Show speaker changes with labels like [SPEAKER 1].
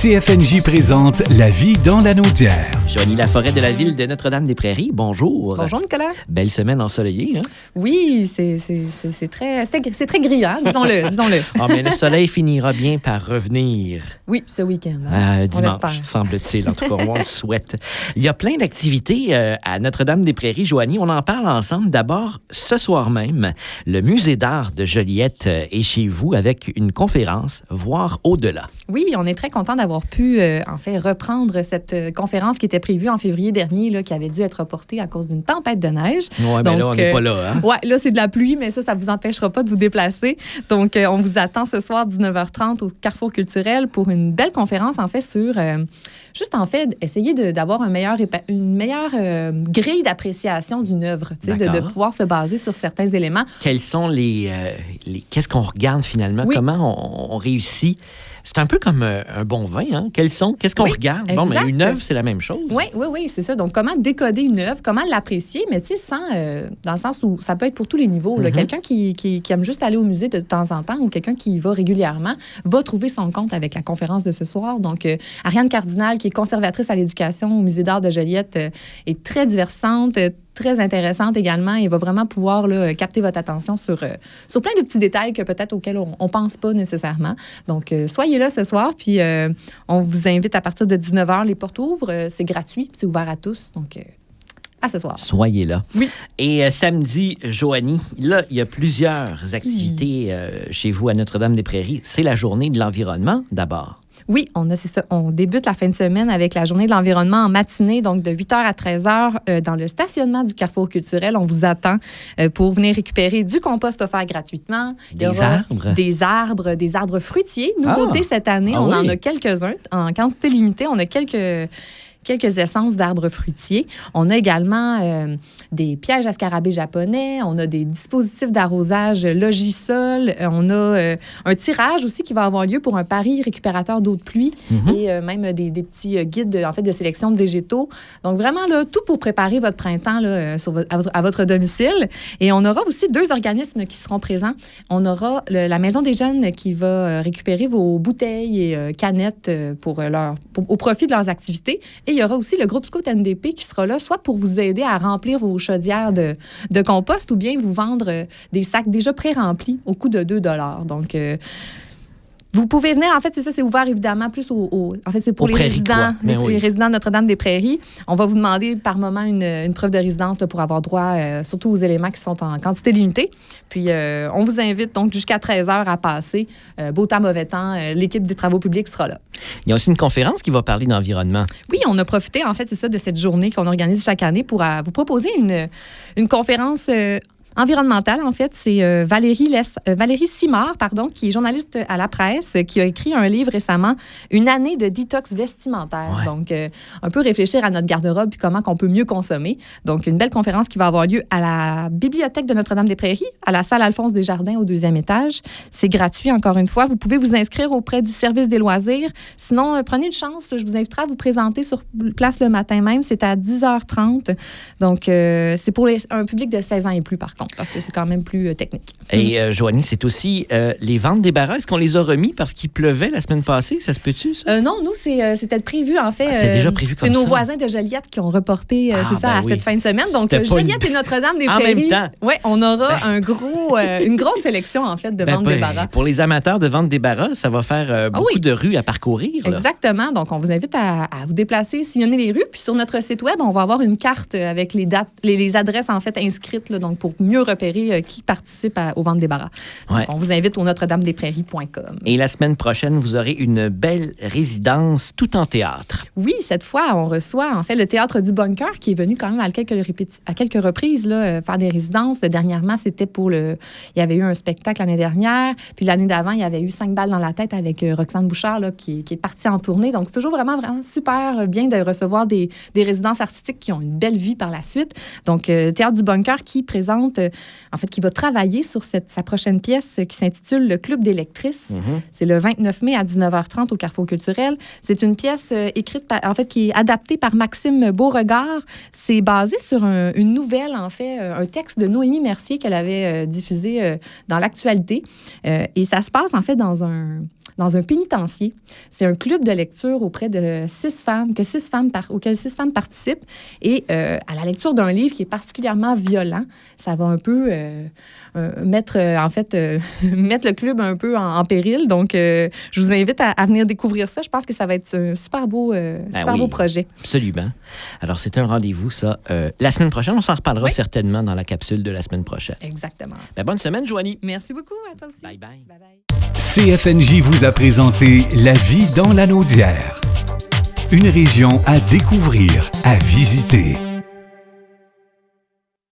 [SPEAKER 1] CFNJ présente La vie dans la Naudière.
[SPEAKER 2] Joanie Laforêt de la ville de Notre-Dame-des-Prairies, bonjour.
[SPEAKER 3] Bonjour Nicolas.
[SPEAKER 2] Belle semaine ensoleillée, hein?
[SPEAKER 3] Oui, c'est très grillant, disons-le.
[SPEAKER 2] Ah, mais le soleil finira bien par revenir.
[SPEAKER 3] Oui, ce week-end. Hein?
[SPEAKER 2] Dimanche, semble-t-il. En tout cas, on le souhaite. Il y a plein d'activités à Notre-Dame-des-Prairies, Joanie. On en parle ensemble. D'abord, ce soir même, le Musée d'art de Joliette est chez vous avec une conférence « Voir au-delà ».
[SPEAKER 3] Oui, on est très content d'avoir pu, reprendre cette conférence qui était prévue en février dernier, là, qui avait dû être reportée à cause d'une tempête de neige.
[SPEAKER 2] Oui, mais là, on n'est pas là. Hein?
[SPEAKER 3] Oui, là, c'est de la pluie, mais ça ne vous empêchera pas de vous déplacer. Donc, on vous attend ce soir, 19h30, au Carrefour culturel pour une belle conférence, en fait, sur... essayer d'avoir une meilleure grille d'appréciation d'une œuvre, de pouvoir se baser sur certains éléments.
[SPEAKER 2] Quels sont qu'est-ce qu'on regarde finalement? Oui. Comment on réussit? C'est un peu comme un bon vin, hein? Qu'est-ce qu'on regarde?
[SPEAKER 3] Exact.
[SPEAKER 2] Bon, mais une œuvre, c'est la même chose.
[SPEAKER 3] Oui, c'est ça. Donc, comment décoder une œuvre, comment l'apprécier, mais tu sais, dans le sens où ça peut être pour tous les niveaux. Là. Quelqu'un qui aime juste aller au musée de temps en temps ou quelqu'un qui y va régulièrement va trouver son compte avec la conférence de ce soir. Donc, Ariane Cardinal, qui est conservatrice à l'éducation au Musée d'art de Joliette, est très divertissante, très intéressante également et va vraiment pouvoir capter votre attention sur plein de petits détails que peut-être auxquels on ne pense pas nécessairement. Donc, soyez là ce soir, puis on vous invite à partir de 19h. Les portes ouvrent, c'est gratuit, c'est ouvert à tous. Donc, à ce soir.
[SPEAKER 2] Soyez là.
[SPEAKER 3] Oui. Et
[SPEAKER 2] samedi, Joanie, là, il y a plusieurs activités chez vous à Notre-Dame-des-Prairies. C'est la journée de l'environnement, d'abord.
[SPEAKER 3] Oui, c'est ça. On débute la fin de semaine avec la journée de l'environnement en matinée, donc de 8h à 13h dans le stationnement du Carrefour culturel. On vous attend pour venir récupérer du compost offert gratuitement. Des arbres fruitiers. Nouveauté cette année, on en a quelques-uns en quantité limitée. On a quelques essences d'arbres fruitiers. On a également des pièges à scarabées japonais. On a des dispositifs d'arrosage Logisol. On a un tirage aussi qui va avoir lieu pour un pari récupérateur d'eau de pluie et même des petits guides de sélection de végétaux. Donc, vraiment, là, tout pour préparer votre printemps là, à votre domicile. Et on aura aussi 2 organismes qui seront présents. On aura la Maison des jeunes qui va récupérer vos bouteilles et canettes au profit de leurs activités. Et il y aura aussi le groupe Scout NDP qui sera là, soit pour vous aider à remplir vos chaudières de compost ou bien vous vendre des sacs déjà pré-remplis au coût de 2 $. Donc, vous pouvez venir, en fait, c'est ça, c'est ouvert évidemment plus c'est pour les résidents, les résidents de Notre-Dame-des-Prairies. On va vous demander par moment une preuve de résidence là, pour avoir droit surtout aux éléments qui sont en quantité limitée. Puis, on vous invite donc jusqu'à 13h à passer. Beau temps, mauvais temps, l'équipe des travaux publics sera là.
[SPEAKER 2] Il y a aussi une conférence qui va parler d'environnement.
[SPEAKER 3] Oui, on a profité, en fait, c'est ça, de cette journée qu'on organise chaque année pour vous proposer une conférence environnementale, en fait. C'est Valérie Simard, qui est journaliste à la presse, qui a écrit un livre récemment, Une année de détox vestimentaire. Ouais. Donc, un peu réfléchir à notre garde-robe puis comment qu'on peut mieux consommer. Donc, une belle conférence qui va avoir lieu à la bibliothèque de Notre-Dame-des-Prairies, à la salle Alphonse Desjardins au 2e étage. C'est gratuit, encore une fois. Vous pouvez vous inscrire auprès du service des loisirs. Sinon, prenez une chance. Je vous inviterai à vous présenter sur place le matin même. C'est à 10h30. Donc, c'est pour un public de 16 ans et plus, par contre, parce que c'est quand même plus technique.
[SPEAKER 2] Et Joanie, c'est aussi les ventes débarras. Est-ce qu'on les a remis parce qu'il pleuvait la semaine passée? Ça se peut-tu, ça?
[SPEAKER 3] Non, nous, c'était prévu, en fait.
[SPEAKER 2] C'était déjà prévu comme ça.
[SPEAKER 3] C'est nos voisins de Joliette qui ont reporté à cette fin de semaine. Donc, Joliette et Notre-Dame-des-Prairies.
[SPEAKER 2] En même temps.
[SPEAKER 3] Oui, on aura une grosse sélection, en fait, de ventes débarras.
[SPEAKER 2] Pour les amateurs de ventes débarras, ça va faire beaucoup de rues à parcourir. Là.
[SPEAKER 3] Exactement. Donc, on vous invite à vous déplacer, sillonner les rues. Puis, sur notre site web, on va avoir une carte avec les dates, les adresses, en fait, inscrites, là, donc pour mieux repérer qui participe aux ventes débarras. Donc, on vous invite au notre-dame-des-prairies.com.
[SPEAKER 2] Et la semaine prochaine, vous aurez une belle résidence tout en théâtre.
[SPEAKER 3] Oui, cette fois, on reçoit, en fait, le Théâtre du Bunker qui est venu quand même à quelques reprises là, faire des résidences. Dernièrement, c'était il y avait eu un spectacle l'année dernière. Puis l'année d'avant, il y avait eu 5 balles dans la tête avec Roxane Bouchard là, qui est partie en tournée. Donc, c'est toujours vraiment, vraiment super bien de recevoir des résidences artistiques qui ont une belle vie par la suite. Donc, Théâtre du Bunker qui présente, qui va travailler sur sa prochaine pièce qui s'intitule Le Club des lectrices. C'est le 29 mai à 19h30 au Carrefour culturel. C'est une pièce écrite, qui est adaptée par Maxime Beauregard. C'est basé sur une nouvelle, en fait, un texte de Noémie Mercier qu'elle avait diffusé dans l'actualité. Et ça se passe, en fait, dans un dans un pénitencier. C'est un club de lecture auprès de 6 femmes, auquel 6 femmes participent. Et à la lecture d'un livre qui est particulièrement violent, ça va un peu mettre le club un peu en péril. Donc, je vous invite à venir découvrir ça. Je pense que ça va être un super beau projet.
[SPEAKER 2] Absolument. Alors, c'est un rendez-vous, ça. La semaine prochaine, on s'en reparlera certainement dans la capsule de la semaine prochaine.
[SPEAKER 3] Exactement.
[SPEAKER 2] Bonne semaine, Joanie.
[SPEAKER 3] Merci beaucoup. À toi aussi.
[SPEAKER 2] Bye bye.
[SPEAKER 3] Bye bye.
[SPEAKER 1] CFNJ vous a présenté La vie dans la Naudière. Une région à découvrir, à visiter.